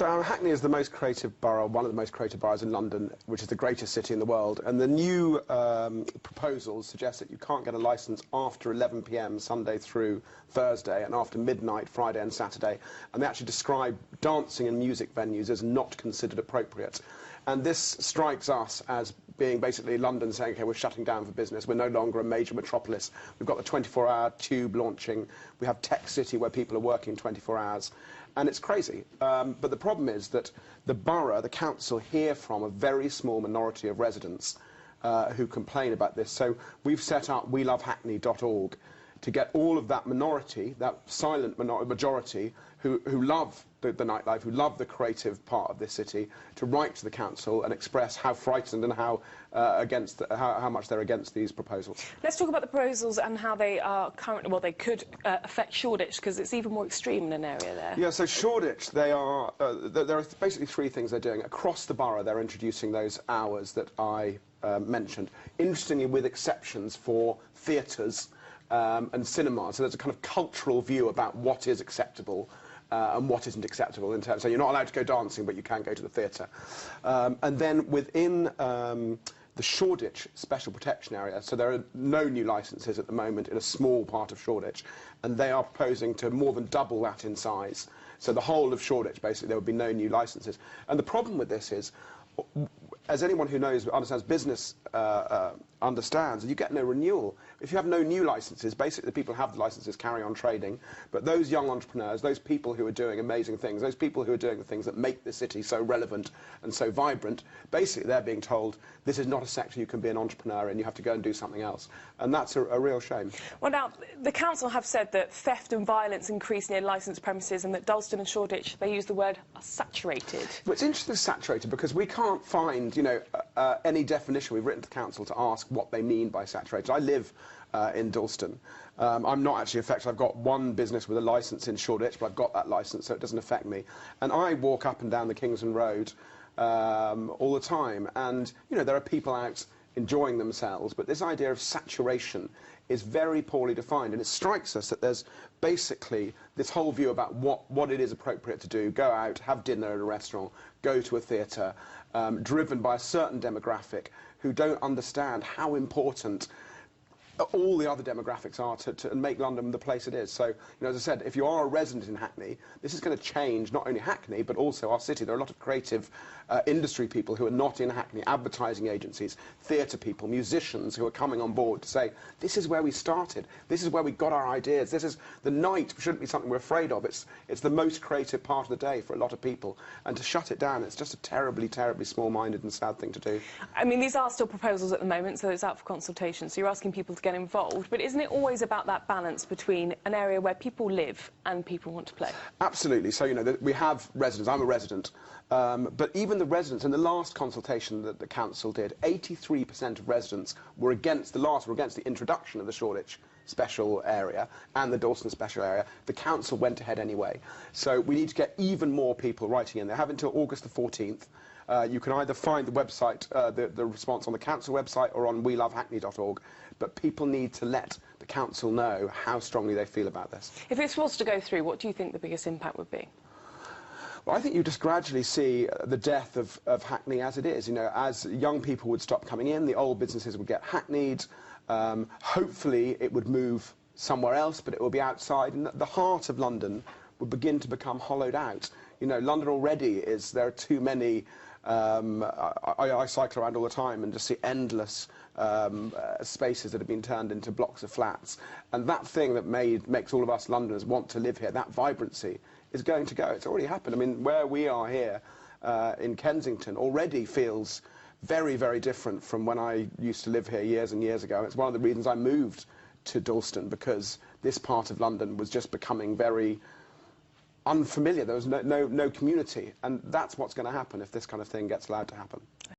So Hackney is the most creative borough, one of the most creative boroughs in London, which is the greatest city in the world. And the new proposals suggest that you can't get a licence after 11 p.m. Sunday through Thursday and after midnight Friday and Saturday. And they actually describe dancing and music venues as not considered appropriate. And this strikes us as being basically London saying, OK, we're shutting down for business. We're no longer a major metropolis. We've got the 24-hour tube launching. We have Tech City where people are working 24 hours. And it's crazy. But the problem is that the borough, the council, hear from a very small minority of residents who complain about this. So we've set up welovehackney.org to get all of that minority, that silent majority, who love the nightlife, who love the creative part of this city, to write to the council and express how frightened and how much they're against these proposals. Let's talk about the proposals and how they are currently, well, they could affect Shoreditch, because it's even more extreme in an area there. Yeah, so Shoreditch, there are basically three things they're doing. Across the borough, they're introducing those hours that I mentioned, interestingly with exceptions for theatres and cinemas. So there's a kind of cultural view about what is acceptable and what isn't acceptable in terms. So you're not allowed to go dancing, but you can go to the theatre. And then within the Shoreditch Special Protection Area, so there are no new licences at the moment in a small part of Shoreditch, and they are proposing to more than double that in size. So the whole of Shoreditch, basically, there would be no new licences. And the problem with this is, as anyone who understands business understands, you get no renewal. If you have no new licences, basically the people who have the licences carry on trading, but those young entrepreneurs, those people who are doing amazing things, those people who are doing the things that make the city so relevant and so vibrant, basically they're being told, this is not a sector you can be an entrepreneur in, you have to go and do something else. And that's a real shame. Well, now, the council have said that theft and violence increase near licensed premises, and that Dalston and Shoreditch, they use the word, are saturated. Well, it's interesting, saturated, because we can't find, you know, any definition. We've written to the council to ask what they mean by saturated. I live in Dalston. I'm not actually affected. I've got one business with a licence in Shoreditch, but I've got that licence, so it doesn't affect me. And I walk up and down the Kingsland Road all the time, and you know, there are people out enjoying themselves, but this idea of saturation is very poorly defined, and it strikes us that there's basically this whole view about what it is appropriate to do: go out, have dinner at a restaurant, go to a theatre, driven by a certain demographic who don't understand how important all the other demographics are to make London the place it is. So, you know, as I said, if you are a resident in Hackney, this is going to change not only Hackney, but also our city. There are a lot of creative industry people who are not in Hackney, advertising agencies, theatre people, musicians who are coming on board to say, this is where we started, this is where we got our ideas, this is the night shouldn't be something we're afraid of. It's the most creative part of the day for a lot of people. And to shut it down, it's just a terribly, terribly small-minded and sad thing to do. I mean, these are still proposals at the moment, so it's out for consultation. So you're asking people to get involved, but isn't it always about that balance between an area where people live and people want to play? Absolutely. So, you know, we have residents. I'm a resident. But even the residents, in the last consultation that the council did, 83% of residents were against the introduction of the Shoreditch special area and the Dalston special area. The council went ahead anyway. So we need to get even more people writing in. They have until August the 14th. You can either find the website, the response on the council website or on welovehackney.org, but people need to let the council know how strongly they feel about this. If this was to go through, what do you think the biggest impact would be? Well, I think you just gradually see the death of Hackney as it is. You know, as young people would stop coming in, the old businesses would get hackneyed. Hopefully it would move somewhere else, but it will be outside, and the heart of London would begin to become hollowed out. You know, London already there are too many. I cycle around all the time and just see endless spaces that have been turned into blocks of flats, and that thing that makes all of us Londoners want to live here, that vibrancy, is going to go. It's already happened. I mean, where we are here in Kensington already feels very, very different from when I used to live here years and years ago. It's one of the reasons I moved to Dalston, because this part of London was just becoming very unfamiliar. There was no community, and that's what's going to happen if this kind of thing gets allowed to happen.